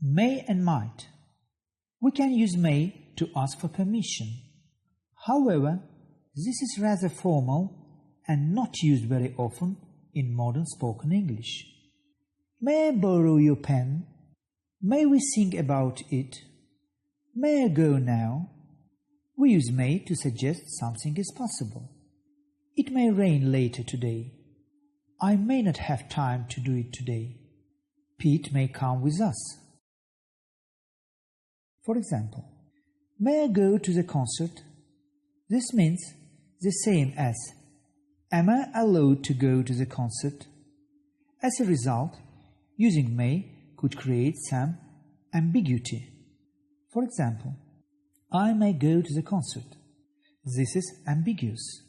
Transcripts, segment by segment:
May and might. We can use may to ask for permission. However, this is rather formal and not used very often in modern spoken English. May I borrow your pen? May we sing about it? May I go now? We use may to suggest something is possible. It may rain later today. I may not have time to do it today. Pete may come with us. For example, may I go to the concert? This means the same as, am I allowed to go to the concert? As a result, using may could create some ambiguity. For example, I may go to the concert. This is ambiguous.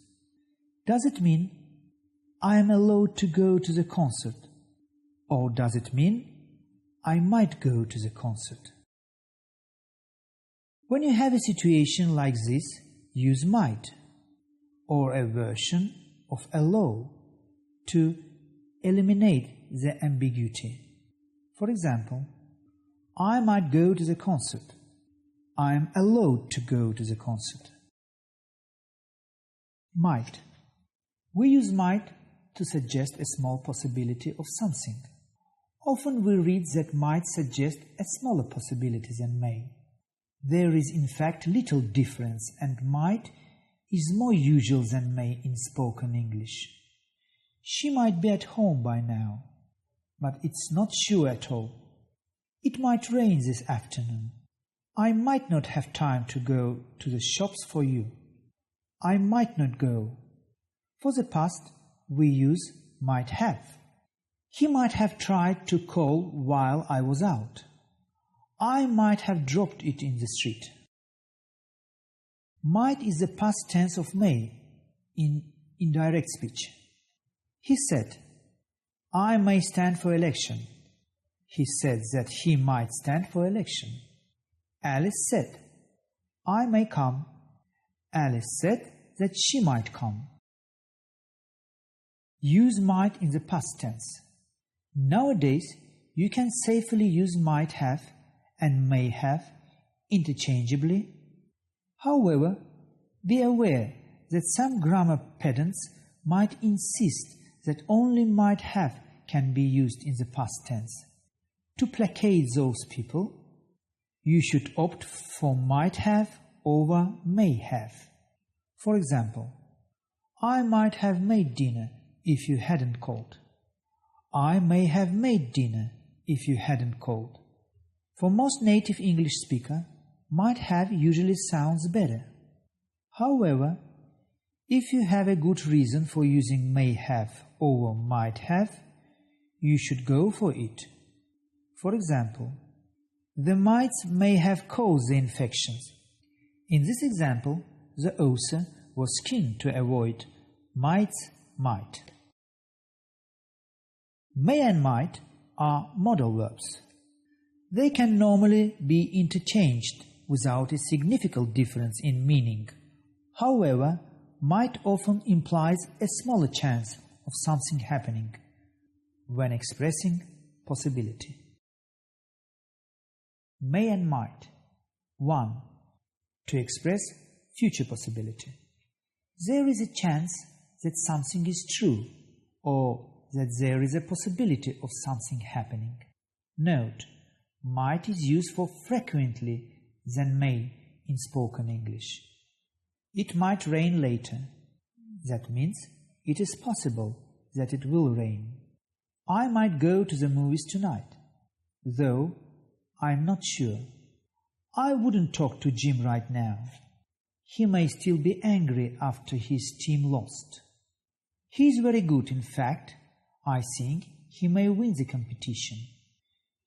Does it mean I am allowed to go to the concert? Or does it mean I might go to the concert? When you have a situation like this, use might or a version of allow to eliminate the ambiguity. For example, I might go to the concert. I am allowed to go to the concert. Might. We use might to suggest a small possibility of something. Often we read that might suggest a smaller possibility than may. There is in fact little difference, and might is more usual than may in spoken English. She might be at home by now, but it's not sure at all. It might rain this afternoon. I might not have time to go to the shops for you. I might not go. For the past, we use might have. He might have tried to call while I was out. I might have dropped it in the street. Might is the past tense of may in indirect speech. He said, I may stand for election. He said that he might stand for election. Alice said, I may come. Alice said that she might come. Use might in the past tense. Nowadays, you can safely use might have and may have interchangeably. However, be aware that some grammar pedants might insist that only might have can be used in the past tense. To placate those people, you should opt for might have over may have. For example, I might have made dinner if you hadn't called. I may have made dinner if you hadn't called. For most native English speaker, might have usually sounds better. However, if you have a good reason for using may have over might have, you should go for it. For example, the mites may have caused the infections. In this example, the author was keen to avoid mites might. May and might are modal verbs. They can normally be interchanged without a significant difference in meaning. However, might often implies a smaller chance of something happening when expressing possibility. May and might. 1. To express future possibility. There is a chance that something is true or that there is a possibility of something happening. Note, might is used more frequently than may in spoken English. It might rain later. That means it is possible that it will rain. I might go to the movies tonight, though I'm not sure. I wouldn't talk to Jim right now. He may still be angry after his team lost. He's very good, in fact. I think he may win the competition.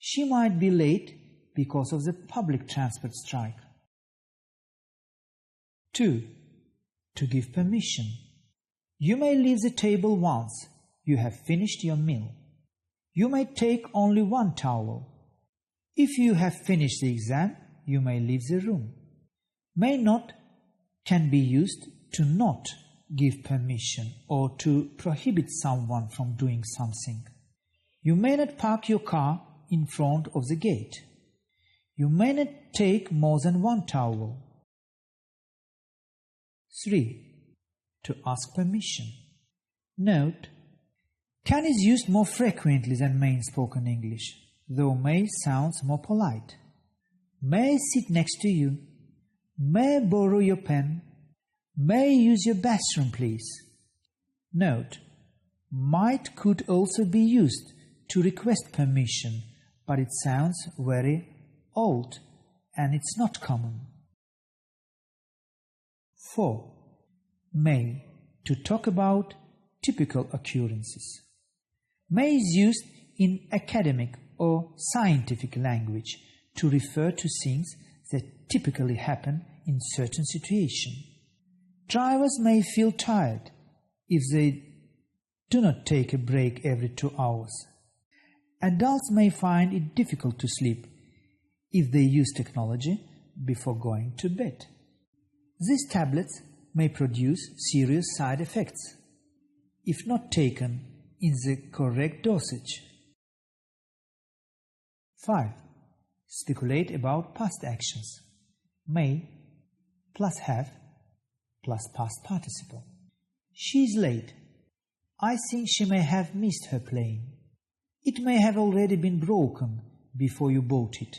She might be late because of the public transport strike. 2. To give permission. You may leave the table once you have finished your meal. You may take only one towel. If you have finished the exam, you may leave the room. May not can be used to not give permission or to prohibit someone from doing something. You may not park your car in front of the gate. You may not take more than one towel. 3. To ask permission. Note, can is used more frequently than may in spoken English, though may sounds more polite. May I sit next to you? May I borrow your pen? May I use your bathroom, please? Note, might could also be used to request permission, but it sounds very old and it's not common. 4. May, to talk about typical occurrences. May is used in academic or scientific language to refer to things that typically happen in certain situations. Drivers may feel tired if they do not take a break every 2 hours. Adults may find it difficult to sleep if they use technology before going to bed. These tablets may produce serious side effects if not taken in the correct dosage. 5. Speculate about past actions. May plus have plus past participle. She is late. I think she may have missed her plane. It may have already been broken before you bought it.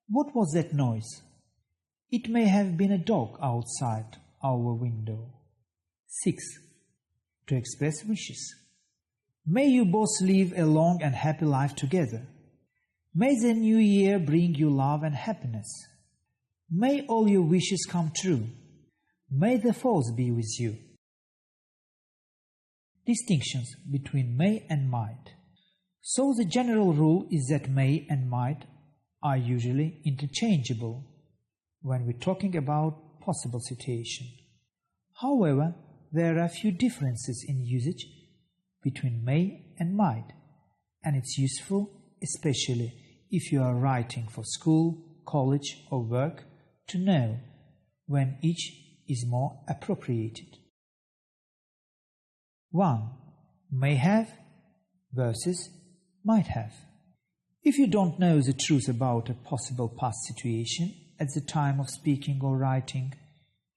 What was that noise? It may have been a dog outside our window. 6. To express wishes. May you both live a long and happy life together. May the new year bring you love and happiness. May all your wishes come true. May the force be with you. Distinctions between may and might. So the general rule is that may and might are usually interchangeable when we're talking about possible situation. However, there are a few differences in usage between may and might, and it's useful especially if you are writing for school, college or work to know when each is more appropriated. 1. May have versus might have. If you don't know the truth about a possible past situation at the time of speaking or writing,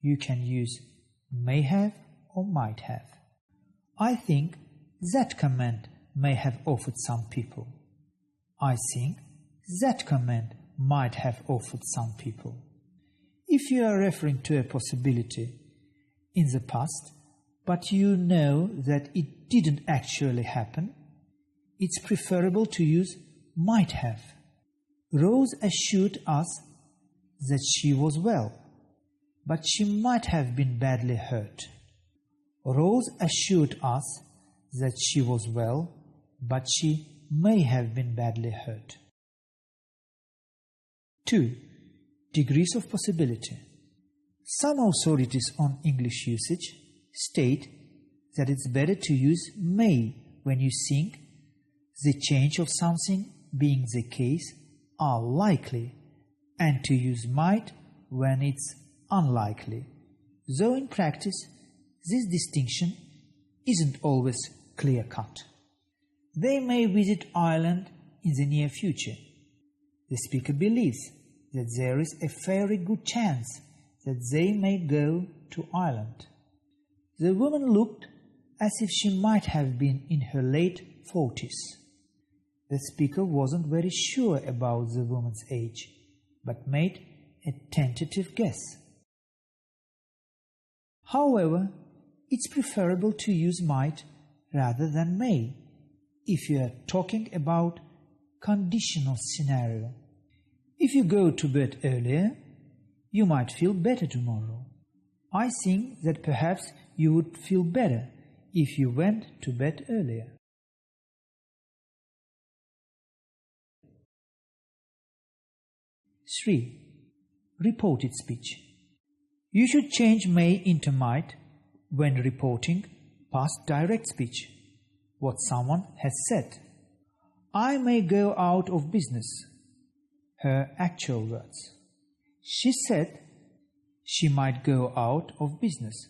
you can use may have or might have. I think that command may have offered some people. I think that command might have offered some people. If you are referring to a possibility in the past, but you know that it didn't actually happen, it's preferable to use might have. Rose assured us that she was well, but she might have been badly hurt. Rose assured us that she was well, but she may have been badly hurt. 2. Degrees of possibility. Some authorities on English usage state that it's better to use may when you think the change of something being the case are likely, and to use might when it's unlikely, though in practice this distinction isn't always clear-cut. They may visit Ireland in the near future. The speaker believes that there is a very good chance that they may go to Ireland. The woman looked as if she might have been in her late 40s. The speaker wasn't very sure about the woman's age, but made a tentative guess. However, it's preferable to use might rather than may if you are talking about conditional scenario. If you go to bed earlier, you might feel better tomorrow. I think that perhaps you would feel better if you went to bed earlier. 3. Reported speech. You should change may into might when reporting past direct speech, what someone has said. I may go out of business. Her actual words. She said she might go out of business.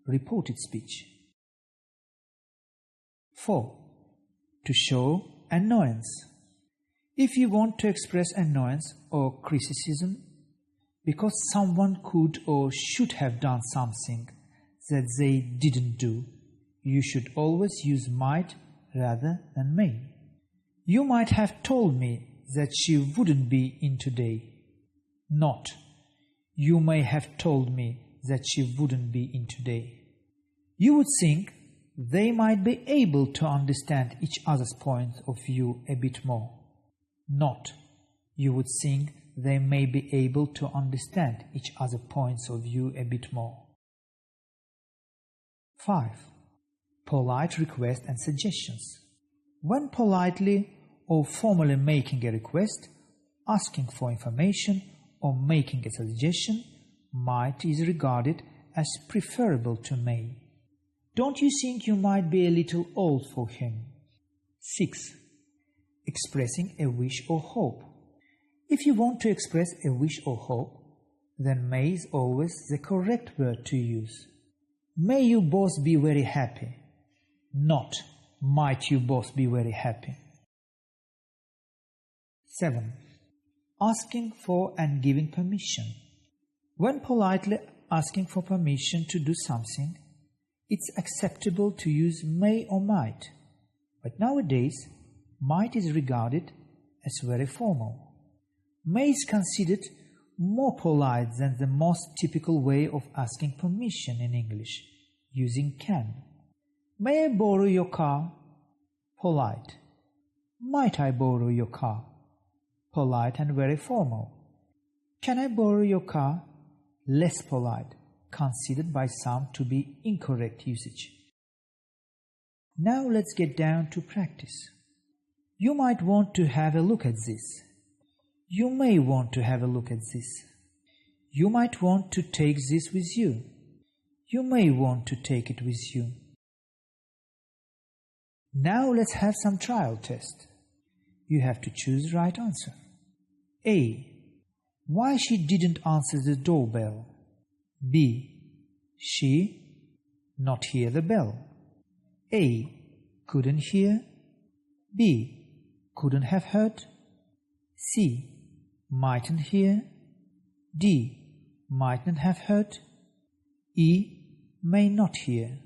Reported speech. 4. To show annoyance. If you want to express annoyance or criticism because someone could or should have done something that they didn't do, you should always use might rather than may. You might have told me that she wouldn't be in today. Not, you may have told me that she wouldn't be in today. You would think they might be able to understand each other's point of view a bit more. Not, you would think they may be able to understand each other's points of view a bit more. 5. Polite requests and suggestions. When politely or formally making a request, asking for information, or making a suggestion, might is regarded as preferable to may. Don't you think you might be a little old for him? 6. Expressing a wish or hope. If you want to express a wish or hope, then may is always the correct word to use. May you both be very happy. Not, might you both be very happy. 7. Asking for and giving permission. When politely asking for permission to do something, it's acceptable to use may or might. But nowadays, might is regarded as very formal. May is considered more polite than the most typical way of asking permission in English, using can. May I borrow your car? Polite. Might I borrow your car? Polite and very formal. Can I borrow your car? Less polite, considered by some to be incorrect usage. Now let's get down to practice. You might want to have a look at this. You may want to have a look at this. You might want to take this with you. You may want to take it with you. Now let's have some trial test. You have to choose the right answer. A. Why she didn't answer the doorbell. B. She not hear the bell. A. Couldn't hear. B. Couldn't have heard. C. Mightn't hear. D. Mightn't have heard. E. May not hear.